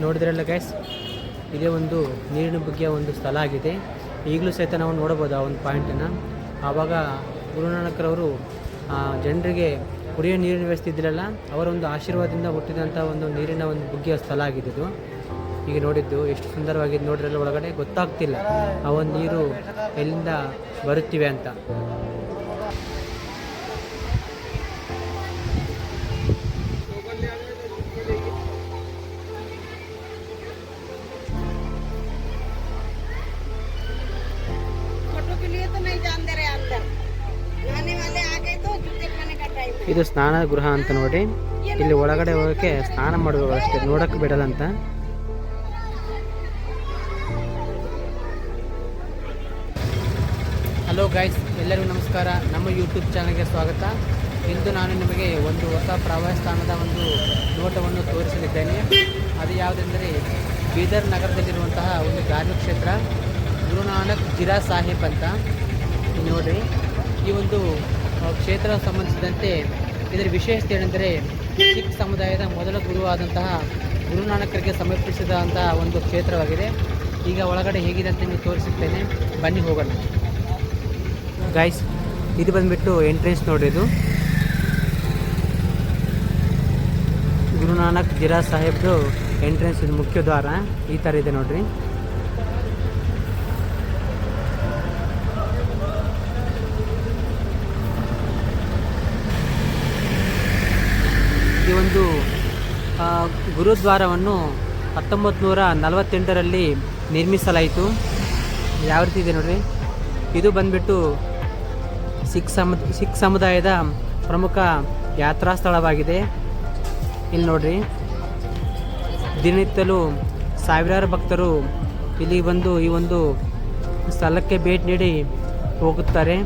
ನೋಡಿದ್ರಲ್ಲ ಗೈಸ್, ಇದೇ ಒಂದು ನೀರಿನ ಬಗ್ಗೆ ಒಂದು ಸ್ಥಳ ಆಗಿದೆ. ಈಗಲೂ ಸಹಿತ ನಾವು ನೋಡಬಹುದು ಆ ಒಂದು ಪಾಯಿಂಟನ್ನು. ಆವಾಗ ಗುರುನಾನಕರವರು ಜನರಿಗೆ ಕುಡಿಯೋ ನೀರಿನ ವ್ಯವಸ್ಥೆ ಇದ್ದಿರಲ್ಲ, ಅವರ ಒಂದು ಆಶೀರ್ವಾದದಿಂದ ಹುಟ್ಟಿದಂಥ ಒಂದು ನೀರಿನ ಒಂದು ಬುಗ್ಗೆಯ ಸ್ಥಳ ಆಗಿದ್ದು. ಈಗ ನೋಡಿದ್ದು ಎಷ್ಟು ಸುಂದರವಾಗಿದೆ ನೋಡ್ರಲ್ಲ, ಒಳಗಡೆ ಗೊತ್ತಾಗ್ತಿಲ್ಲ ಆ ಒಂದು ನೀರು ಎಲ್ಲಿಂದ ಬರುತ್ತಿವೆ ಅಂತ. ಇದು ಸ್ನಾನ ಗೃಹ ಅಂತ ನೋಡಿ. ಇಲ್ಲಿ ಒಳಗಡೆ ಹೋಗೋಕ್ಕೆ ಸ್ನಾನ ಮಾಡಬೇಕು ಅಷ್ಟೇ, ನೋಡಕ್ಕೆ ಬಿಡಲ್ಲ ಅಂತ. ಹಲೋ ಗೈಸ್, ಎಲ್ಲರಿಗೂ ನಮಸ್ಕಾರ. ನಮ್ಮ ಯೂಟ್ಯೂಬ್ ಚಾನಲ್ಗೆ ಸ್ವಾಗತ. ಇಂದು ನಾನು ನಿಮಗೆ ಒಂದು ಹೊಸ ಪ್ರವಾಸ ತಾಣದ ಒಂದು ನೋಟವನ್ನು ತೋರಿಸಲಿದ್ದೇನೆ. ಅದು ಯಾವುದೆಂದರೆ ಬೀದರ್ ನಗರದಲ್ಲಿರುವಂತಹ ಒಂದು ಧಾರ್ಮಿಕ ಕ್ಷೇತ್ರ ಗುರುನಾನಕ್ ಜಿರಾ ಸಾಹಿಬ್ ಅಂತ. ನೋಡಿರಿ, ಈ ಒಂದು ಕ್ಷೇತ್ರ ಸಂಬಂಧಿಸಿದಂತೆ ಇದರ ವಿಶೇಷತೆ ಏನೆಂದರೆ ಸಿಖ್ ಸಮುದಾಯದ ಮೊದಲ ಗುರುವಾದಂತಹ ಗುರುನಾನಕರಿಗೆ ಸಮರ್ಪಿಸಿದಂತಹ ಒಂದು ಕ್ಷೇತ್ರವಾಗಿದೆ. ಈಗ ಒಳಗಡೆ ಹೇಗಿದೆ ಅಂತ ನಿಮಗೆ ತೋರಿಸುತ್ತೇನೆ, ಬನ್ನಿ ಹೋಗೋಣ. ಗೈಸ್, ಇದು ಬಂದುಬಿಟ್ಟು ಎಂಟ್ರೆನ್ಸ್ ನೋಡ್ರಿ. ಇದು ಗುರುನಾನಕ್ ಜಿರಾ ಸಾಹೇಬ್ದು ಎಂಟ್ರೆನ್ಸ್, ಇದು ಮುಖ್ಯ ದ್ವಾರ. ಈ ಥರ ಇದೆ ನೋಡ್ರಿ. ಈ ಒಂದು ಗುರುದ್ವಾರವನ್ನು 1948ರಲ್ಲಿ ನಿರ್ಮಿಸಲಾಯಿತು. ಯಾವ ರೀತಿ ಇದೆ ನೋಡ್ರಿ. ಇದು ಬಂದುಬಿಟ್ಟು ಸಿಖ್ ಸಮುದಾಯದ ಪ್ರಮುಖ ಯಾತ್ರಾ ಸ್ಥಳವಾಗಿದೆ. ಇಲ್ಲಿ ನೋಡ್ರಿ, ದಿನನಿತ್ಯಲೂ ಸಾವಿರಾರು ಭಕ್ತರು ಇಲ್ಲಿ ಬಂದು ಈ ಒಂದು ಸ್ಥಳಕ್ಕೆ ಭೇಟಿ ನೀಡಿ ಹೋಗುತ್ತಾರೆ.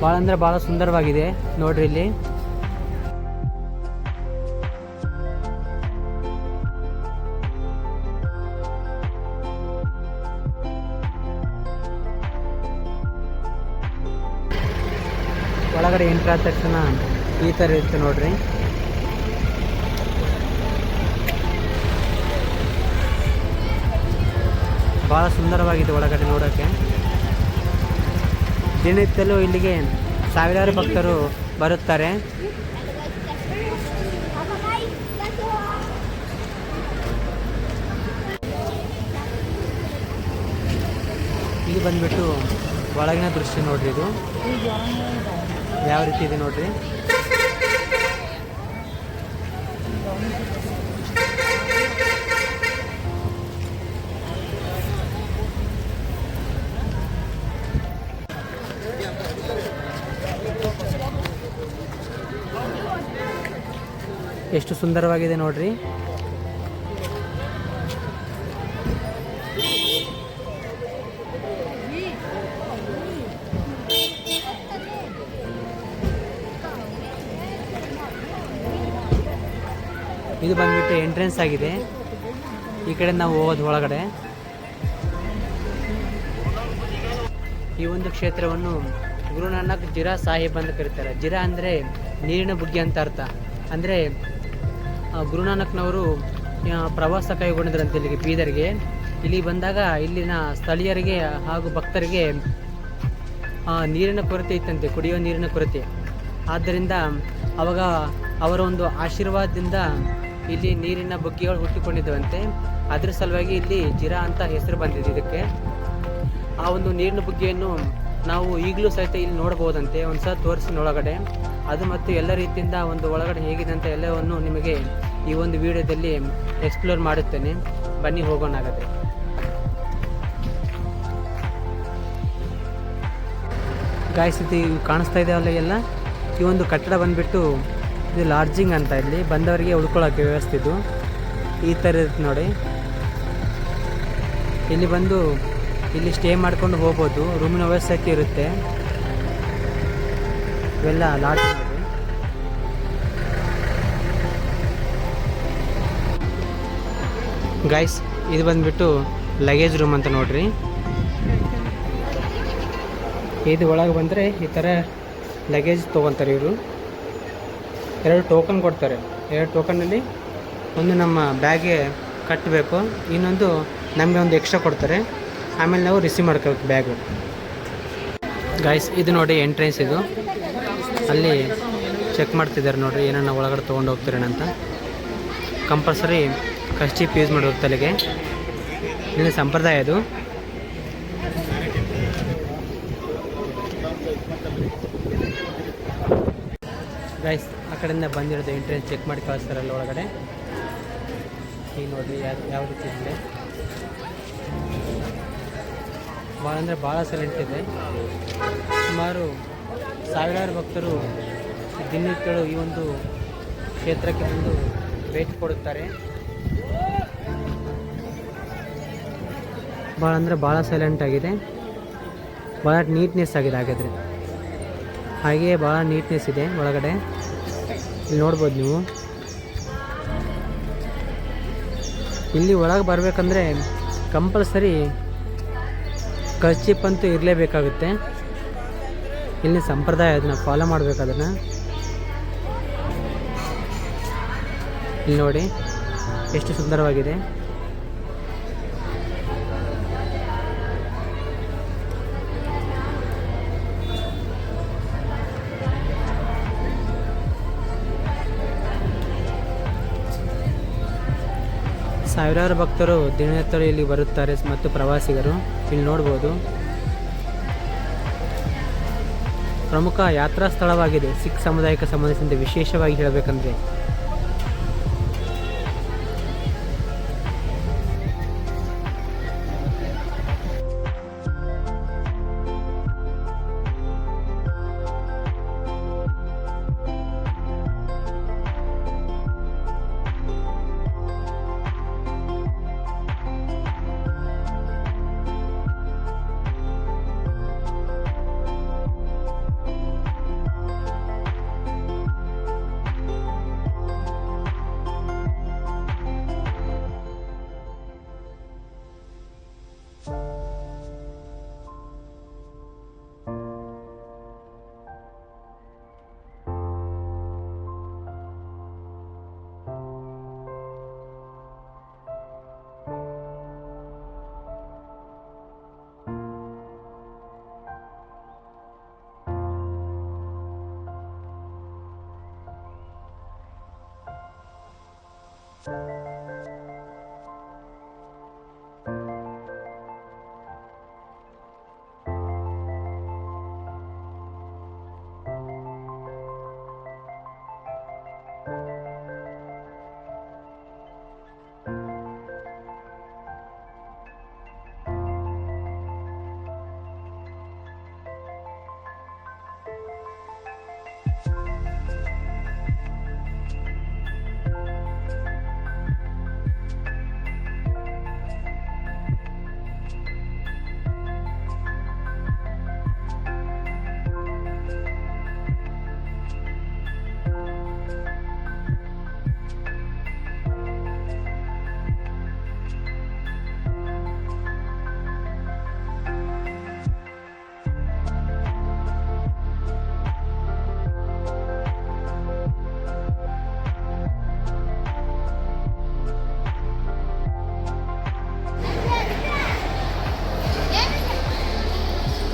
ಭಾಳ ಅಂದರೆ ಭಾಳ ಸುಂದರವಾಗಿದೆ ನೋಡ್ರಿ. ಇಲ್ಲಿ ಒಳಗಡೆ ಎಂಟ್ರ್ ಆದ ತಕ್ಷಣ ಈ ಥರ ಇರುತ್ತೆ ನೋಡ್ರಿ. ಭಾಳ ಸುಂದರವಾಗಿದೆ ಒಳಗಡೆ ನೋಡೋಕ್ಕೆ. ದಿನನಿತ್ಯಲೂ ಇಲ್ಲಿಗೆ ಸಾವಿರಾರು ಭಕ್ತರು ಬರುತ್ತಾರೆ. ಇದು ಬಂದ್ಬಿಟ್ಟು ಒಳಗಿನ ದೃಶ್ಯ ನೋಡ್ರಿ. ಇದು ಯಾವ ರೀತಿ ಇದೆ ನೋಡ್ರಿ. ಎಷ್ಟು ಸುಂದರವಾಗಿದೆ ನೋಡ್ರಿ. ಇದು ಬಂದ್ಬಿಟ್ಟು ಎಂಟ್ರೆನ್ಸ್ ಆಗಿದೆ. ಈ ಕಡೆ ನಾವು ಹೋಗೋದು ಒಳಗಡೆ. ಈ ಒಂದು ಕ್ಷೇತ್ರವನ್ನು ಗುರುನಾನಕ್ ಜಿರಾ ಸಾಹಿಬ್ ಅಂತ ಕರೀತಾರೆ. ಜಿರಾ ಅಂದರೆ ನೀರಿನ ಬುಗ್ಗೆ ಅಂತ ಅರ್ಥ. ಅಂದರೆ ಗುರುನಾನಕ್ನವರು ಪ್ರವಾಸ ಕೈಗೊಂಡಿದ್ರಂತೆ ಇಲ್ಲಿಗೆ ಬೀದರ್ಗೆ. ಇಲ್ಲಿ ಬಂದಾಗ ಇಲ್ಲಿನ ಸ್ಥಳೀಯರಿಗೆ ಹಾಗೂ ಭಕ್ತರಿಗೆ ನೀರಿನ ಕೊರತೆ ಇತ್ತಂತೆ, ಕುಡಿಯುವ ನೀರಿನ ಕೊರತೆ. ಆದ್ದರಿಂದ ಅವಾಗ ಅವರ ಒಂದು ಆಶೀರ್ವಾದದಿಂದ ಇಲ್ಲಿ ನೀರಿನ ಬುಗ್ಗೆಗಳು ಹುಟ್ಟಿಕೊಂಡಿದ್ದವಂತೆ. ಅದ್ರ ಸಲುವಾಗಿ ಇಲ್ಲಿ ಜಿರಾ ಅಂತ ಹೆಸರು ಬಂದಿದೆ ಇದಕ್ಕೆ. ಆ ಒಂದು ನೀರಿನ ಬುಗ್ಗೆಯನ್ನು ನಾವು ಈಗಲೂ ಸಹಿತ ಇಲ್ಲಿ ನೋಡಬಹುದಂತೆ. ಒಂದ್ಸಲ ತೋರಿಸಿ ಒಳಗಡೆ ಅದು ಮತ್ತು ಎಲ್ಲ ರೀತಿಯಿಂದ ಒಂದು ಒಳಗಡೆ ಹೇಗಿದೆ ಅಂತ ಎಲ್ಲವನ್ನು ನಿಮಗೆ ಈ ಒಂದು ವಿಡಿಯೋದಲ್ಲಿ ಎಕ್ಸ್ಪ್ಲೋರ್ ಮಾಡುತ್ತೇನೆ. ಬನ್ನಿ ಹೋಗೋಣ ಆಗತ್ತೆ. ಗಾಯ್ಸ್, ಇದು ಕಾಣಿಸ್ತಾ ಇದೆಯಲ್ಲ ಎಲ್ಲ, ಈ ಒಂದು ಕಟ್ಟಡ ಬಂದುಬಿಟ್ಟು ಇದು ಲಾಡ್ಜಿಂಗ್ ಅಂತ. ಇಲ್ಲಿ ಬಂದವರಿಗೆ ಉಳ್ಕೊಳ್ಳೋಕ್ಕೆ ವ್ಯವಸ್ಥೆ ಇದು ಈ ಥರ ಇರುತ್ತೆ ನೋಡಿ. ಇಲ್ಲಿ ಬಂದು ಇಲ್ಲಿ ಸ್ಟೇ ಮಾಡ್ಕೊಂಡು ಹೋಗ್ಬೋದು. ರೂಮಿನ ವ್ಯವಸ್ಥೆ ಇರುತ್ತೆ. ಇವೆಲ್ಲ ಲಾಡ್ಜಿಂಗ್ ಇದೆ. ಗೈಸ್, ಇದು ಬಂದುಬಿಟ್ಟು ಲಗೇಜ್ ರೂಮ್ ಅಂತ ನೋಡ್ರಿ. ಇದು ಒಳಗೆ ಬಂದರೆ ಈ ಥರ ಲಗೇಜ್ ತೊಗೊತಾರೆ ಇವರು. 2 ಟೋಕನ್ ಕೊಡ್ತಾರೆ. 2 ಟೋಕನ್ನಲ್ಲಿ ಒಂದು ನಮ್ಮ ಬ್ಯಾಗ್ಗೆ ಕಟ್ಟಬೇಕು, ಇನ್ನೊಂದು ನಮಗೆ ಒಂದು ಎಕ್ಸ್ಟ್ರಾ ಕೊಡ್ತಾರೆ, ಆಮೇಲೆ ನಾವು ರಿಸೀವ್ ಮಾಡ್ಕೋಬೇಕು ಬ್ಯಾಗು. ಗೈಸ್ ಇದು ನೋಡಿ ಎಂಟ್ರೆನ್ಸ್, ಇದು ಅಲ್ಲಿ ಚೆಕ್ ಮಾಡ್ತಿದ್ದಾರೆ ನೋಡಿರಿ, ಏನನ್ನ ಒಳಗಡೆ ತೊಗೊಂಡು ಹೋಗ್ತೀರೇನಂತ. ಕಂಪಲ್ಸರಿ ಕರ್ಚೀಪ್ ಯೂಸ್ ಮಾಡಬೇಕು ತಲೆಗೆ, ಇಲ್ಲಿ ಸಂಪ್ರದಾಯ ಅದು. ಗೈಸ್ ಆ ಕಡೆಯಿಂದ ಬಂದಿರೋದು ಎಂಟ್ರೆನ್ಸ್ ಚೆಕ್ ಮಾಡಿ ಕಳಿಸ್ತಾರಲ್ಲ ಒಳಗಡೆ. ಈಗ ನೋಡಿರಿ ಯಾವ ರೀತಿ ಇದೆ, ಭಾಳ ಅಂದರೆ ಭಾಳ ಸೈಲೆಂಟ್ ಇದೆ. ಸುಮಾರು ಸಾವಿರಾರು ಭಕ್ತರು ದಿನನಿತ್ಯಗಳು ಈ ಒಂದು ಕ್ಷೇತ್ರಕ್ಕೆ ಬಂದು ಭೇಟಿ ಕೊಡುತ್ತಾರೆ. ಭಾಳ ಅಂದರೆ ಭಾಳ ಸೈಲೆಂಟ್ ಆಗಿದೆ, ಭಾಳ ನೀಟ್ನೆಸ್ ಆಗಿದೆ. ಹಾಗೆಯೇ ಭಾಳ ನೀಟ್ನೆಸ್ ಇದೆ ಒಳಗಡೆ, ಇಲ್ಲಿ ನೋಡ್ಬೋದು ನೀವು. ಇಲ್ಲಿ ಒಳಗೆ ಬರಬೇಕಂದ್ರೆ ಕಂಪಲ್ಸರಿ ಕರ್ಚೀಪ್ ಅಂತೂ ಇರಲೇಬೇಕಾಗುತ್ತೆ. ಇಲ್ಲಿ ಸಂಪ್ರದಾಯ, ಅದನ್ನು ಫಾಲೋ ಮಾಡಬೇಕು ಅದನ್ನು. ಇಲ್ಲಿ ನೋಡಿ ಎಷ್ಟು ಸುಂದರವಾಗಿದೆ. ಸಾವಿರಾರು ಭಕ್ತರು ದಿನನಿತ್ಯ ಇಲ್ಲಿ ಬರುತ್ತಾರೆ ಮತ್ತು ಪ್ರವಾಸಿಗರು. ಇಲ್ಲಿ ನೋಡ್ಬೋದು ಪ್ರಮುಖ ಯಾತ್ರಾ ಸ್ಥಳವಾಗಿದೆ ಸಿಖ್ ಸಮುದಾಯಕ್ಕೆ ಸಂಬಂಧಿಸಿದಂತೆ. ವಿಶೇಷವಾಗಿ ಹೇಳಬೇಕಂದ್ರೆ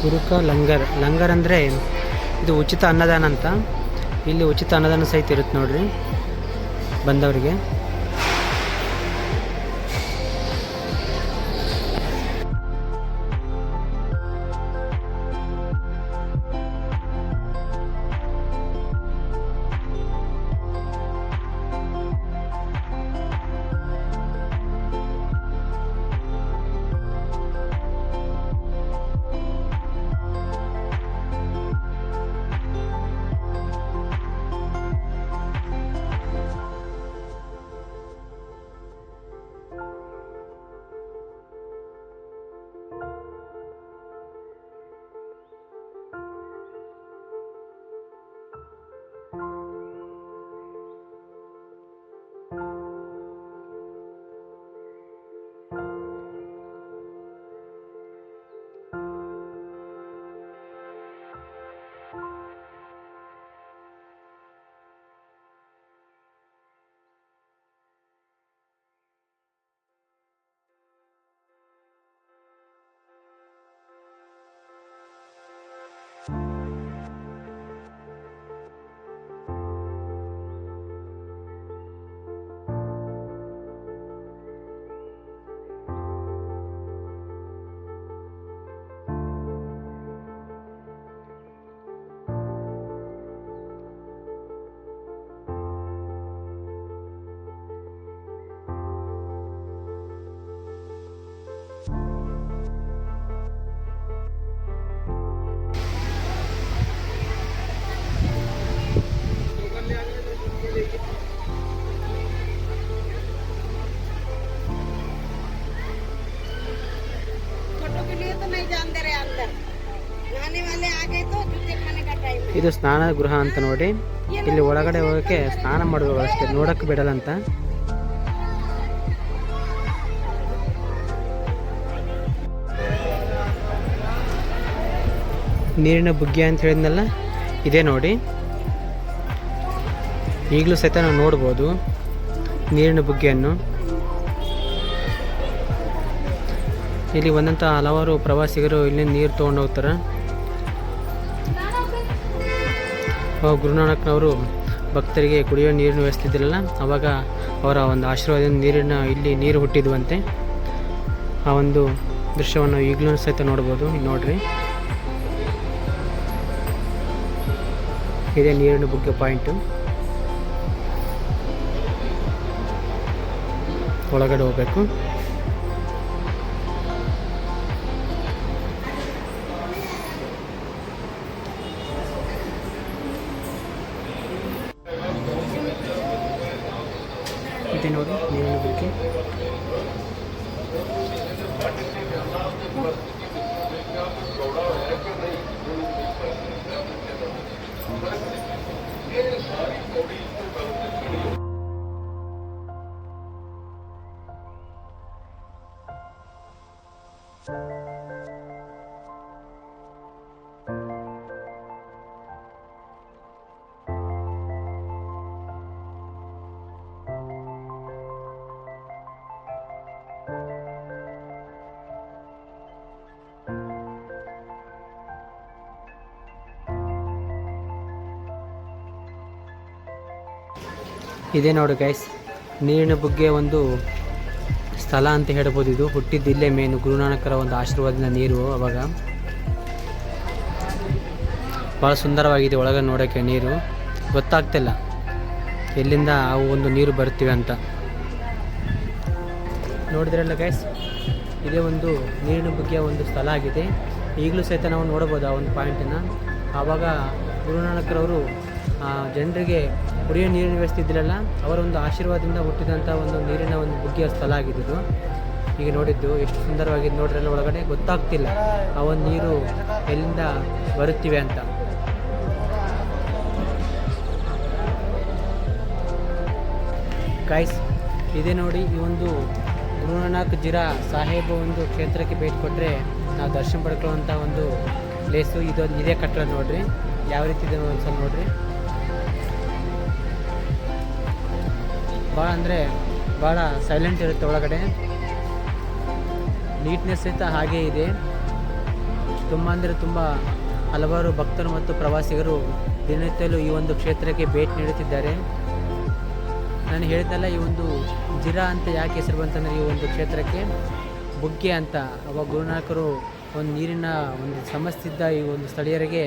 ಗುರುಕ ಲಂಗರ್ ಅಂದರೆ ಇದು ಉಚಿತ ಅನ್ನದಾನ ಅಂತ. ಇಲ್ಲಿ ಉಚಿತ ಅನ್ನದಾನ ಸಹಿತ ಇರುತ್ತೆ ನೋಡ್ರಿ ಬಂದವರಿಗೆ. ಇದು ಸ್ನಾನ ಗೃಹ ಅಂತ ನೋಡಿ. ಇಲ್ಲಿ ಒಳಗಡೆ ಹೋಗೋಕ್ಕೆ ಸ್ನಾನ ಮಾಡಬೇಕು ಅಷ್ಟೇ, ನೋಡಕ್ಕೆ ಬಿಡಲ್ಲ ಅಂತ. ನೀರಿನ ಬುಗ್ಗೆ ಅಂತ ಹೇಳಿದ್ನಲ್ಲ, ಇದೇ ನೋಡಿ. ಈಗಲೂ ಸಹಿತ ನಾವು ನೋಡ್ಬೋದು ನೀರಿನ ಬುಗ್ಗೆಯನ್ನು. ಇಲ್ಲಿ ಬಂದಂಥ ಹಲವಾರು ಪ್ರವಾಸಿಗರು ಇಲ್ಲಿ ನೀರು ತೊಗೊಂಡು ಹೋಗ್ತಾರೆ. ಗುರುನಾನಕ್ನವರು ಭಕ್ತರಿಗೆ ಕುಡಿಯೋ ನೀರಿನ ವ್ಯವಸ್ಥೆ ಇದ್ದಿರಲ್ಲ, ಆವಾಗ ಅವರ ಒಂದು ಆಶೀರ್ವಾದದಿಂದ ಇಲ್ಲಿ ನೀರು ಹುಟ್ಟಿದ್ವಂತೆ. ಆ ಒಂದು ದೃಶ್ಯವನ್ನು ಈಗಲೂ ಸಹಿತ ನೋಡ್ಬೋದು. ನೋಡ್ರಿ, ಇದೇ ನೀರಿನ ಬುಗ್ಗೆ ಪಾಯಿಂಟು. ಒಳಗಡೆ ಹೋಗ್ಬೇಕು. ಇದೆ ನೋಡಿ ನೀರಿನ ಬುಗ್ಗೆ. ಇದೇ ನೋಡಿ ಗೈಸ್, ನೀರಿನ ಬುಗ್ಗೆ ಒಂದು ಸ್ಥಳ ಅಂತ ಹೇಳ್ಬೋದು. ಇದು ಹುಟ್ಟಿದ್ದಿಲ್ಲೇ ಮೇನು ಗುರುನಾನಕರ ಒಂದು ಆಶೀರ್ವಾದದಿಂದ ನೀರು. ಅವಾಗ ಭಾಳ ಸುಂದರವಾಗಿದೆ ಒಳಗೆ ನೋಡೋಕ್ಕೆ. ನೀರು ಗೊತ್ತಾಗ್ತಿಲ್ಲ ಎಲ್ಲಿಂದ ಅವು ಒಂದು ನೀರು ಬರ್ತಿವೆ ಅಂತ. ನೋಡಿದ್ರಲ್ಲ ಗೈಸ್, ಇದೇ ಒಂದು ನೀರಿನ ಬುಗ್ಗೆಯ ಒಂದು ಸ್ಥಳ ಆಗಿದೆ. ಈಗಲೂ ಸಹಿತ ನಾವು ನೋಡ್ಬೋದು ಆ ಒಂದು ಪಾಯಿಂಟನ್ನು. ಆವಾಗ ಗುರುನಾನಕರವರು ಜನರಿಗೆ ಕುಡಿಯೋ ನೀರಿನ ವ್ಯವಸ್ಥೆ ಇದ್ದಿರಲ್ಲ, ಅವರ ಒಂದು ಆಶೀರ್ವಾದದಿಂದ ಹುಟ್ಟಿದಂಥ ಒಂದು ನೀರಿನ ಒಂದು ಬುಗ್ಗೆಯ ಸ್ಥಳ ಆಗಿದ್ದು. ಈಗ ನೋಡಿದ್ದು ಎಷ್ಟು ಸುಂದರವಾಗಿದೆ ನೋಡ್ರಲ್ಲ. ಒಳಗಡೆ ಗೊತ್ತಾಗ್ತಿಲ್ಲ ಆ ಒಂದು ನೀರು ಎಲ್ಲಿಂದ ಬರುತ್ತಿವೆ ಅಂತ. ಗೈಸ್, ಇದೇ ನೋಡಿ ಈ ಒಂದು ಗುರುನಾನಕ್ ಜಿರಾ ಸಾಹೇಬ ಒಂದು ಕ್ಷೇತ್ರಕ್ಕೆ ಭೇಟಿ ಕೊಟ್ಟರೆ ನಾವು ದರ್ಶನ ಪಡ್ಕೊಳ್ಳುವಂಥ ಒಂದು ಪ್ಲೇಸು ಇದೇ ಕಟ್ಟಡ. ನೋಡ್ರಿ ಯಾವ ರೀತಿ ಇದೆ ಒಂದ್ಸಲ ನೋಡ್ರಿ. ಭಾಳ ಅಂದರೆ ಭಾಳ ಸೈಲೆಂಟ್ ಇರುತ್ತೆ ಒಳಗಡೆ. ನೀಟ್ನೆಸ್ ಸಹಿತ ಹಾಗೇ ಇದೆ. ತುಂಬ ಅಂದರೆ ತುಂಬ ಹಲವಾರು ಭಕ್ತರು ಮತ್ತು ಪ್ರವಾಸಿಗರು ದಿನನಿತ್ಯಲೂ ಈ ಒಂದು ಕ್ಷೇತ್ರಕ್ಕೆ ಭೇಟಿ ನೀಡುತ್ತಿದ್ದಾರೆ. ನಾನು ಹೇಳಿದ್ನಲ್ಲ, ಈ ಒಂದು ಜಿರಾ ಅಂತ ಯಾಕೆ ಹೆಸರು ಬಂತಂದರೆ ಈ ಒಂದು ಕ್ಷೇತ್ರಕ್ಕೆ ಬುಗ್ಗೆ ಅಂತ. ಅವಾಗ ಗುರುನಾನಕರು ಒಂದು ನೀರಿನ ಒಂದು ಸಮಸ್ಯೆ ಇದ್ದ ಈ ಒಂದು ಸ್ಥಳೀಯರಿಗೆ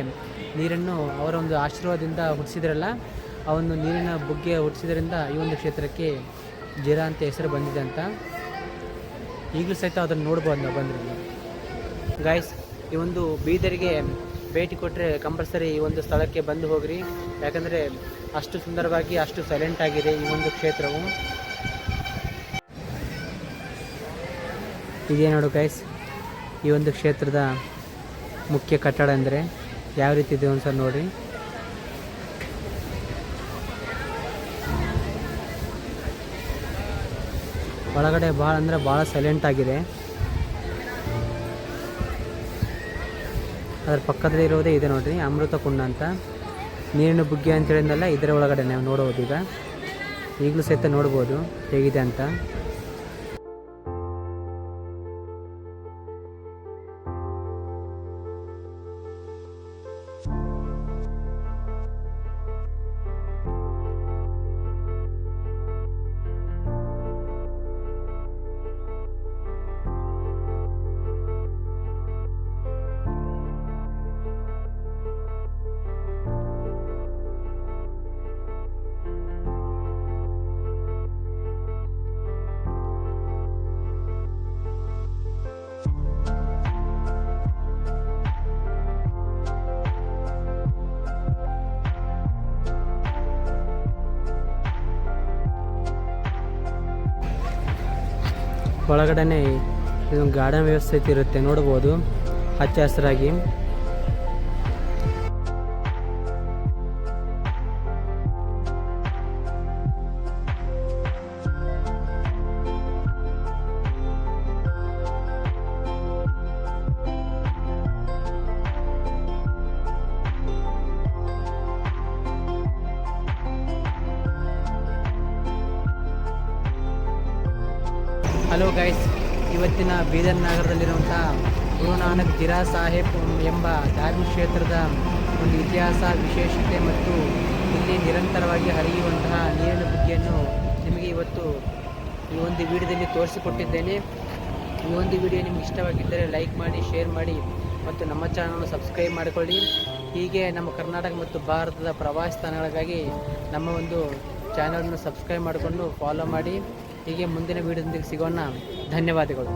ನೀರನ್ನು ಅವರ ಒಂದು ಆಶೀರ್ವಾದದಿಂದ ಹುಟ್ಟಿಸಿದ್ರಲ್ಲ, ಆ ಒಂದು ನೀರಿನ ಬುಗ್ಗೆ ಹುಟ್ಟಿಸಿದ್ರಿಂದ ಈ ಒಂದು ಕ್ಷೇತ್ರಕ್ಕೆ ಜಿರಾ ಅಂತ ಹೆಸರು ಬಂದಿದೆ ಅಂತ. ಈಗಲೂ ಸಹಿತ ಅದನ್ನು ನೋಡ್ಬೋದು ನಾವು ಬಂದ್ರಿಂದ. ಗಾಯ್ಸ್, ಈ ಒಂದು ಬೀದರಿಗೆ ಭೇಟಿ ಕೊಟ್ಟರೆ ಕಂಪಲ್ಸರಿ ಈ ಒಂದು ಸ್ಥಳಕ್ಕೆ ಬಂದು ಹೋಗ್ರಿ. ಯಾಕಂದರೆ ಅಷ್ಟು ಸುಂದರವಾಗಿ ಅಷ್ಟು ಸೈಲೆಂಟ್ ಆಗಿದೆ ಈ ಒಂದು ಕ್ಷೇತ್ರವು. ಇದೇ ನೋಡು ಗೈಸ್, ಈ ಒಂದು ಕ್ಷೇತ್ರದ ಮುಖ್ಯ ಕಟ್ಟಡ ಅಂದರೆ ಯಾವ ರೀತಿ ಇದೆ ಒಂದು ಸಲ ನೋಡಿ. ಒಳಗಡೆ ಭಾಳ ಅಂದರೆ ಭಾಳ ಸೈಲೆಂಟ್ ಆಗಿದೆ. ಅದರ ಪಕ್ಕದಲ್ಲಿ ಇರೋದೇ ಇದೆ ನೋಡಿರಿ, ಅಮೃತ ಕುಂಡ ಅಂತ. ನೀರಿನ ಬುಗ್ಗೆ ಅಂತ ಹೇಳಿದ್ನಲ್ಲ, ಇದರ ಒಳಗಡೆ ನಾವು ನೋಡ್ಬೋದು. ಈಗ ಈಗಲೂ ಸಹಿತ ನೋಡ್ಬೋದು ಹೇಗಿದೆ ಅಂತ. ಒಳಗಡೆ ಇದೊಂದು ಗಾರ್ಡನ್ ವ್ಯವಸ್ಥೆ ಇರುತ್ತೆ ನೋಡ್ಬೋದು, ಹಚ್ಚ ಹಸಿರಾಗಿ. ಹಲೋ ಗೈಸ್, ಇವತ್ತಿನ ಬೀದರ್ ನಗರದಲ್ಲಿರುವಂಥ ಗುರು ನಾನಕ್ ಜಿರಾ ಸಾಹೇಬ್ ಎಂಬ ಧಾರ್ಮಿಕ ಕ್ಷೇತ್ರದ ಒಂದು ಇತಿಹಾಸ, ವಿಶೇಷತೆ ಮತ್ತು ಇಲ್ಲಿ ನಿರಂತರವಾಗಿ ಹರಿಯುವಂತಹ ನೀರಿನ ಬುಗ್ಗೆಯನ್ನು ನಿಮಗೆ ಇವತ್ತು ಈ ಒಂದು ವಿಡಿಯೋದಲ್ಲಿ ತೋರಿಸಿಕೊಟ್ಟಿದ್ದೇನೆ. ಈ ಒಂದು ವಿಡಿಯೋ ನಿಮಗೆ ಇಷ್ಟವಾಗಿದ್ದರೆ ಲೈಕ್ ಮಾಡಿ, ಶೇರ್ ಮಾಡಿ ಮತ್ತು ನಮ್ಮ ಚಾನಲನ್ನು ಸಬ್ಸ್ಕ್ರೈಬ್ ಮಾಡಿಕೊಳ್ಳಿ. ಹೀಗೆ ನಮ್ಮ ಕರ್ನಾಟಕ ಮತ್ತು ಭಾರತದ ಪ್ರವಾಸಿ ತಾಣಗಳಿಗಾಗಿ ನಮ್ಮ ಒಂದು ಚಾನಲನ್ನು ಸಬ್ಸ್ಕ್ರೈಬ್ ಮಾಡಿಕೊಂಡು ಫಾಲೋ ಮಾಡಿ. ಹೀಗೆ ಮುಂದಿನ ವಿಡಿಯೋದೊಂದಿಗೆ ಸಿಗೋಣ. ಧನ್ಯವಾದಗಳು.